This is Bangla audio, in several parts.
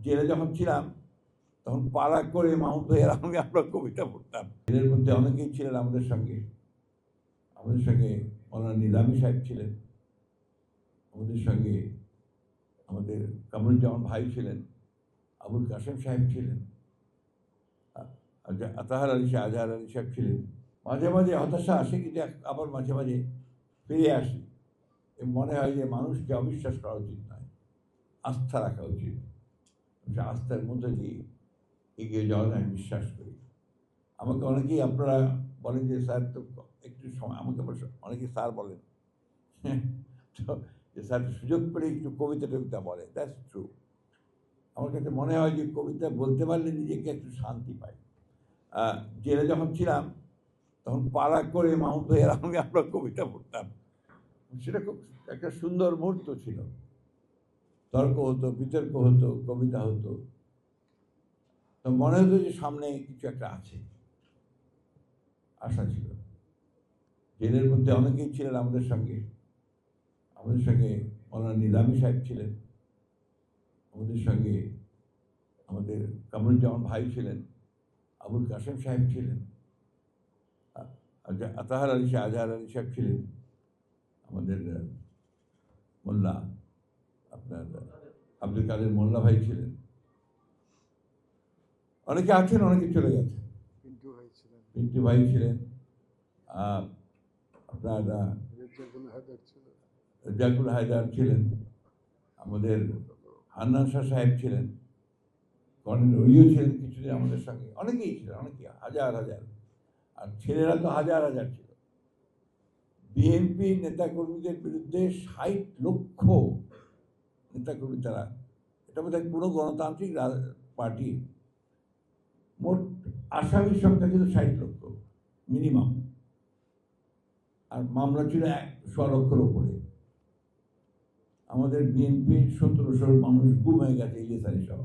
জেলে যখন ছিলাম তখন পাড়া করে মাহমুদ ভাইয়ের সঙ্গে আমরা কবিতা পড়তাম। জেলের মধ্যে অনেকেই ছিলেন আমাদের সঙ্গে মৌলানা নিজামী সাহেব ছিলেন আমাদের সঙ্গে, আমাদের কামরুজ্জামান ভাই ছিলেন, আবুল কাসেম সাহেব ছিলেন, আজহার আলী সাহেব ছিলেন। মাঝে মাঝে হতাশা আসে, কিন্তু আবার মাঝে মাঝে ফিরে আসি। মনে হয় যে মানুষকে অবিশ্বাস করা উচিত নয়, আস্থা রাখা উচিত। আস্থার মধ্যে দিয়ে এগিয়ে যাওয়া আমি বিশ্বাস করি। আমাকে অনেকেই আপনারা বলেন যে স্যার তো একটু সময়, আমাকে অনেকেই স্যার বলেন তো যে স্যার সুযোগ পেলে একটু কবিতা বলে। That's true. আমার কাছে মনে হয় যে কবিতা বলতে পারলে নিজেকে একটু শান্তি পাই। জেলে যখন ছিলাম তখন পাড়া করে মাহমুদ ভাইয়ের সঙ্গে আমরা কবিতা পড়তাম। সেটা খুব একটা সুন্দর মুহূর্ত ছিল। তর্ক হতো, বিতর্ক হতো, কবিতা হতো। তো মনে হতো যে সামনে কিছু একটা আছে, আশা ছিল। জেলের মধ্যে অনেকেই ছিলেন আমাদের সঙ্গে মৌলানা নিজামী সাহেব ছিলেন, আমাদের সঙ্গে আমাদের কামরুজ্জামান ভাই ছিলেন, আবুল কাসেম সাহেব ছিলেন, আজহার আলী সাহেব ছিলেন, আমাদের মোল্লা আপনার আব্দুল কাদের মোল্লা ভাই ছিলেন। অনেকে আছেন, অনেকে চলে গেছেন। পিন্টু ভাই ছিলেন, আপনার রেজাকুল হায়দার ছিলেন, আমাদের হান্নান শাহ সাহেব ছিলেন, কর্নেল রবিও ছিলেন কিছুদিন আমাদের সঙ্গে। অনেকেই ছিলেন, অনেকেই, হাজার হাজার। আর ছেলেরা তো হাজার হাজার ছিল। বিএনপি নেতাকর্মীদের বিরুদ্ধে ৬০ লক্ষ নেতাকর্মী, তারা, এটা বোধ হয় পুরো গণতান্ত্রিক পার্টি মোট আসামির সংখ্যা ছিল ৬০ লক্ষ মিনিমাম, আর মামলা ছিল ১০০ লক্ষের ওপরে। আমাদের বিএনপির ১৭০০ মানুষ গুম হয়ে গেছে, ইলিয়াস আলী সহ।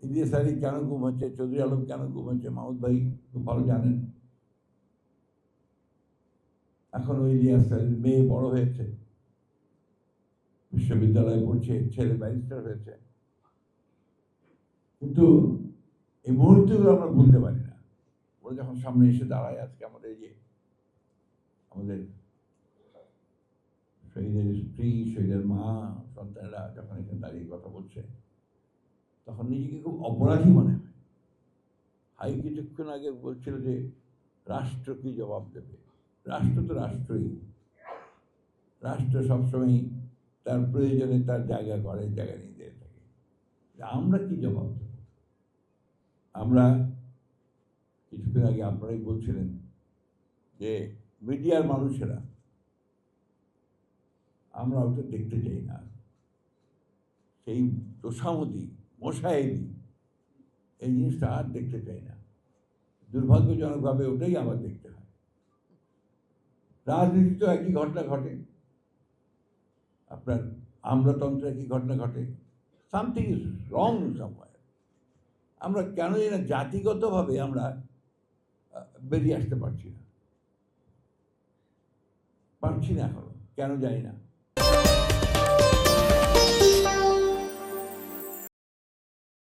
ইলিয়াস আলী কেন গুম হচ্ছে, চৌধুরী আলম কেন গুম হচ্ছে, মাহমুদ ভাই খুব ভালো জানেন। এখন ওই ইলিয়াস আলীর মেয়ে বড় হয়েছে, বিশ্ববিদ্যালয়ে পড়ছে, ছেলে ব্যারিস্টার হয়েছে। কিন্তু এই মুহূর্তগুলো আমরা ভুলতে পারি না। ওরা যখন সামনে এসে দাঁড়ায়, আজকে আমাদের শহীদের স্ত্রী, শহীদের মা, সন্তানেরা যখন এখানে দাঁড়িয়ে কথা বলছে, তখন নিজেকে খুব অপরাধী মনে হয়। হাই কিছুক্ষণ আগে বলছিল যে রাষ্ট্র কি জবাব দেবে। রাষ্ট্র তো রাষ্ট্রই, রাষ্ট্র সবসময় তার প্রয়োজনে তার জায়গা নিয়ে দিয়ে থাকে। আমরা কি জবাব দেব? আমরা কিছুক্ষণ আগে আপনারাই বলছিলেন যে মিডিয়ার মানুষেরা, আমরা ওটা দেখতে চাই না। সেই তোষামদি, মশায়েদি, এই জিনিসটা আর দেখতে চাই না। দুর্ভাগ্যজনকভাবে ওটাই আবার দেখতে হয়। রাজনীতিতে একই ঘটনা ঘটে, আপনার আমলাতন্ত্রে একই ঘটনা ঘটে। Something is wrong somewhere. আমরা কেন জানি না জাতিগতভাবে আমরা বেরিয়ে আসতে পারছি না এখনো, কেন জানি না।